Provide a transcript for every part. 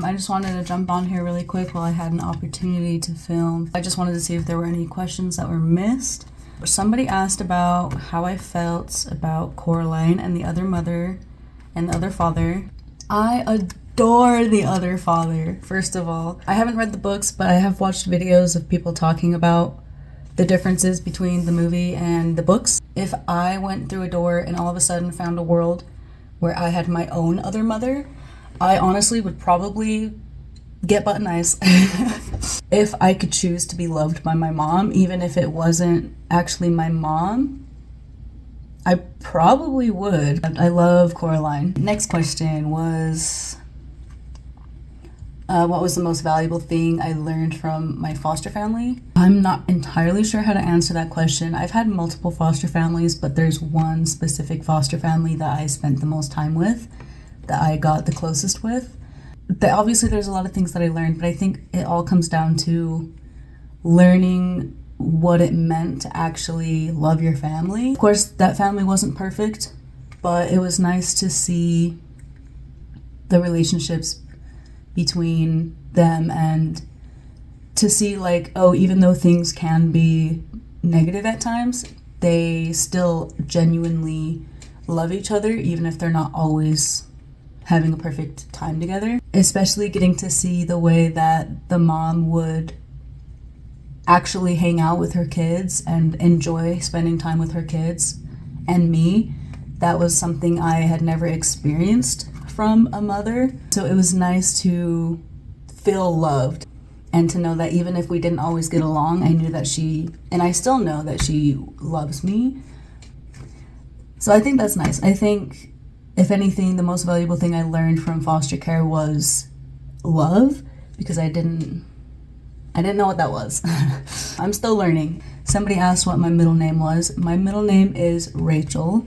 I just wanted to jump on here really quick while I had an opportunity to film. I just wanted to see if there were any questions that were missed. Somebody asked about how I felt about Coraline and the other mother and the other father. I adore the other father, first of all. I haven't read the books, but I have watched videos of people talking about the differences between the movie and the books. If I went through a door and all of a sudden found a world where I had my own other mother, I honestly would probably get button eyes. If I could choose to be loved by my mom, even if it wasn't actually my mom, I probably would. I love Coraline. Next question was, what was the most valuable thing I learned from my foster family? I'm not entirely sure how to answer that question. I've had multiple foster families, but there's one specific foster family that I spent the most time with, that I got the closest with. Obviously, there's a lot of things that I learned, but I think it all comes down to learning what it meant to actually love your family. Of course, that family wasn't perfect, but it was nice to see the relationships between them and to see like, oh, even though things can be negative at times, they still genuinely love each other, even if they're not always having a perfect time together. Especially getting to see the way that the mom would actually hang out with her kids and enjoy spending time with her kids and me. That was something I had never experienced from a mother. So it was nice to feel loved and to know that even if we didn't always get along, I knew that she, and I still know that she loves me. So I think that's nice. I think, if anything, the most valuable thing I learned from foster care was love, because I didn't know what that was. I'm still learning. Somebody asked what my middle name was. My middle name is Rachel.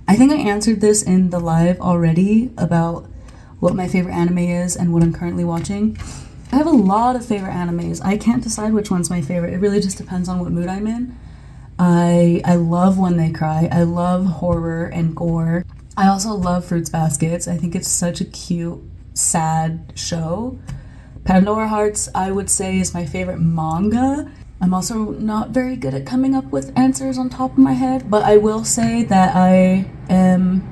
I think I answered this in the live already about what my favorite anime is and what I'm currently watching. I have a lot of favorite animes. I can't decide which one's my favorite. It really just depends on what mood I'm in. I love when they cry. I love horror and gore. I also love Fruits Baskets. I think it's such a cute, sad show. Pandora Hearts, I would say, is my favorite manga. I'm also not very good at coming up with answers on top of my head, but I will say that I am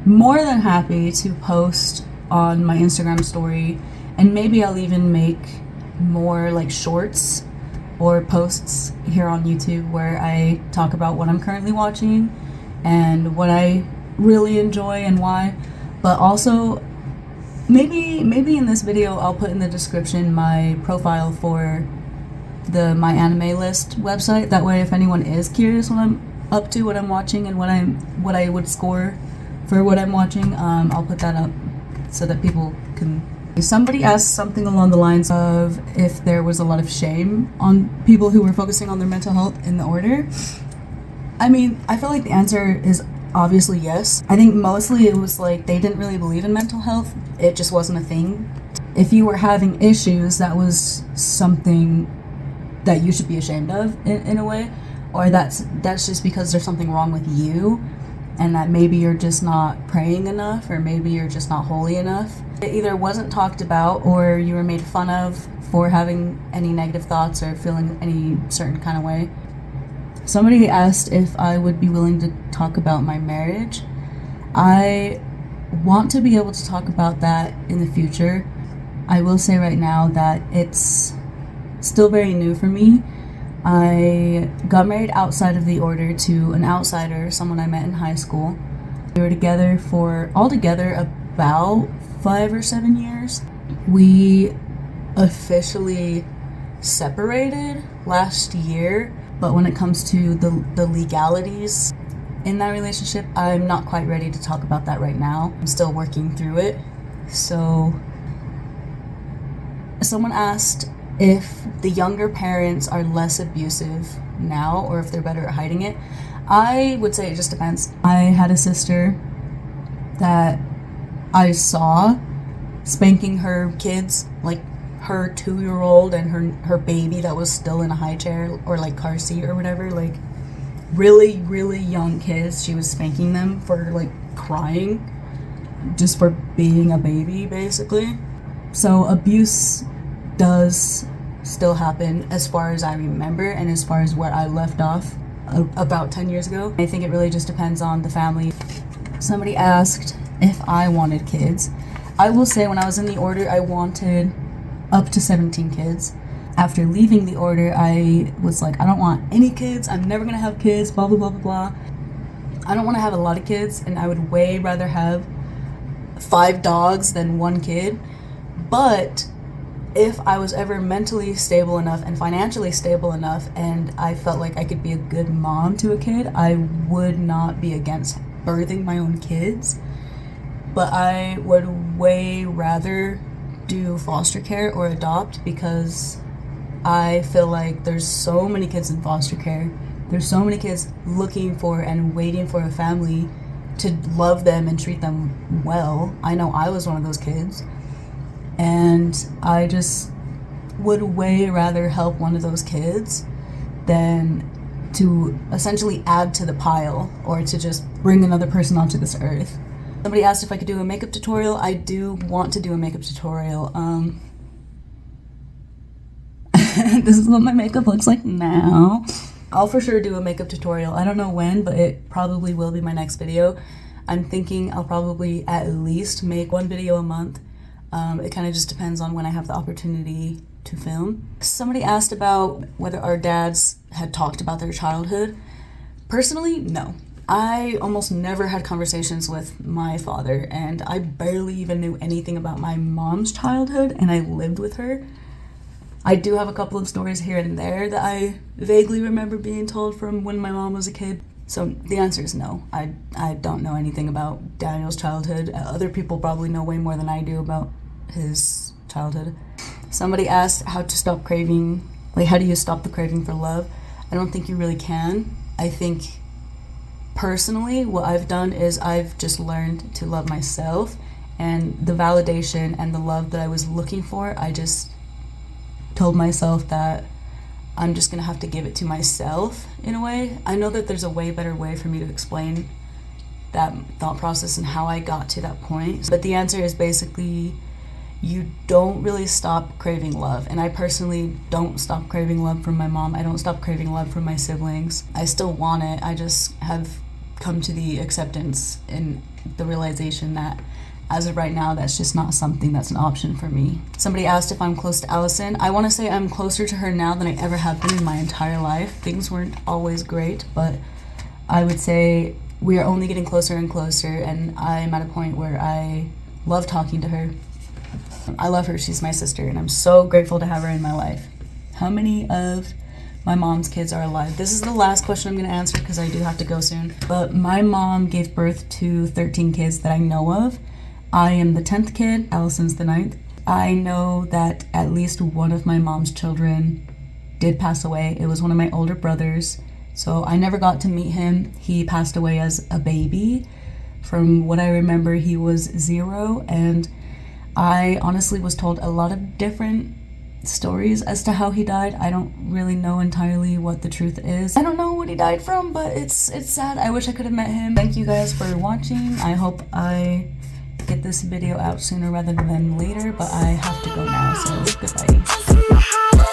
more than happy to post on my Instagram story, and maybe I'll even make more like shorts or posts here on YouTube where I talk about what I'm currently watching and what I really enjoy and why. But also, maybe in this video I'll put in the description my profile for the MyAnimeList website. That way, if anyone is curious what I'm up to, what I'm watching, and what I would score for what I'm watching, I'll put that up so that people can. Somebody asked something along the lines of if there was a lot of shame on people who were focusing on their mental health in the order. I mean, I feel like the answer is obviously yes. I think mostly it was like they didn't really believe in mental health. It just wasn't a thing. If you were having issues, that was something that you should be ashamed of in a way, or that's just because there's something wrong with you, and that maybe you're just not praying enough, or maybe you're just not holy enough. It either wasn't talked about, or you were made fun of for having any negative thoughts or feeling any certain kind of way. Somebody asked if I would be willing to talk about my marriage. I want to be able to talk about that in the future. I will say right now that it's still very new for me. I got married outside of the order to an outsider, someone I met in high school. We were together for altogether about 5 or 7 years. We officially separated last year, but when it comes to the legalities in that relationship, I'm not quite ready to talk about that right now. I'm still working through it. So someone asked if the younger parents are less abusive now or if they're better at hiding it. I would say it just depends. I had a sister that I saw spanking her kids, like her 2-year-old and her baby that was still in a high chair or like car seat or whatever, like really, really young kids. She was spanking them for like crying. just for being a baby, basically. So abuse does still happen as far as I remember and as far as where I left off about 10 years ago. I think it really just depends on the family. Somebody asked if I wanted kids. I will say when I was in the order, I wanted up to 17 kids. After leaving the order, I was like, I don't want any kids. I'm never gonna have kids, blah, blah, blah, blah, blah. I don't want to have a lot of kids, and I would way rather have 5 dogs than 1 kid. But if I was ever mentally stable enough and financially stable enough and I felt like I could be a good mom to a kid, I would not be against birthing my own kids. But I would way rather do foster care or adopt, because I feel like there's so many kids in foster care. There's so many kids looking for and waiting for a family to love them and treat them well. I know I was one of those kids. And I just would way rather help one of those kids than to essentially add to the pile or to just bring another person onto this earth. Somebody asked if I could do a makeup tutorial. I do want to do a makeup tutorial. This is what my makeup looks like now. I'll for sure do a makeup tutorial. I don't know when, but it probably will be my next video. I'm thinking I'll probably at least make 1 video a month. It kind of just depends on when I have the opportunity to film. Somebody asked about whether our dads had talked about their childhood. Personally, no. I almost never had conversations with my father, and I barely even knew anything about my mom's childhood, and I lived with her. I do have a couple of stories here and there that I vaguely remember being told from when my mom was a kid. So the answer is no. I don't know anything about Daniel's childhood. Other people probably know way more than I do about his childhood. Somebody asked how to stop craving, like how do you stop the craving for love? I don't think you really can. I think personally what I've done is I've just learned to love myself, and the validation and the love that I was looking for, I just told myself that I'm just gonna have to give it to myself in a way. I know that there's a way better way for me to explain that thought process and how I got to that point. But the answer is basically you don't really stop craving love. And I personally don't stop craving love from my mom. I don't stop craving love from my siblings. I still want it. I just have come to the acceptance and the realization that as of right now, that's just not something that's an option for me. Somebody asked if I'm close to Allison. I want to say I'm closer to her now than I ever have been in my entire life. Things weren't always great, but I would say we are only getting closer and closer, and I'm at a point where I love talking to her. I love her. She's my sister, and I'm so grateful to have her in my life. How many of my mom's kids are alive? This is the last question I'm going to answer because I do have to go soon. But my mom gave birth to 13 kids that I know of. I am the 10th kid, Allison's the 9th. I know that at least one of my mom's children did pass away. It was one of my older brothers. So I never got to meet him. He passed away as a baby. From what I remember, he was 0. And I honestly was told a lot of different stories as to how he died. I don't really know entirely what the truth is. I don't know what he died from, but it's sad. I wish I could have met him. Thank you guys for watching. I hope I get this video out sooner rather than later, but I have to go now, so goodbye.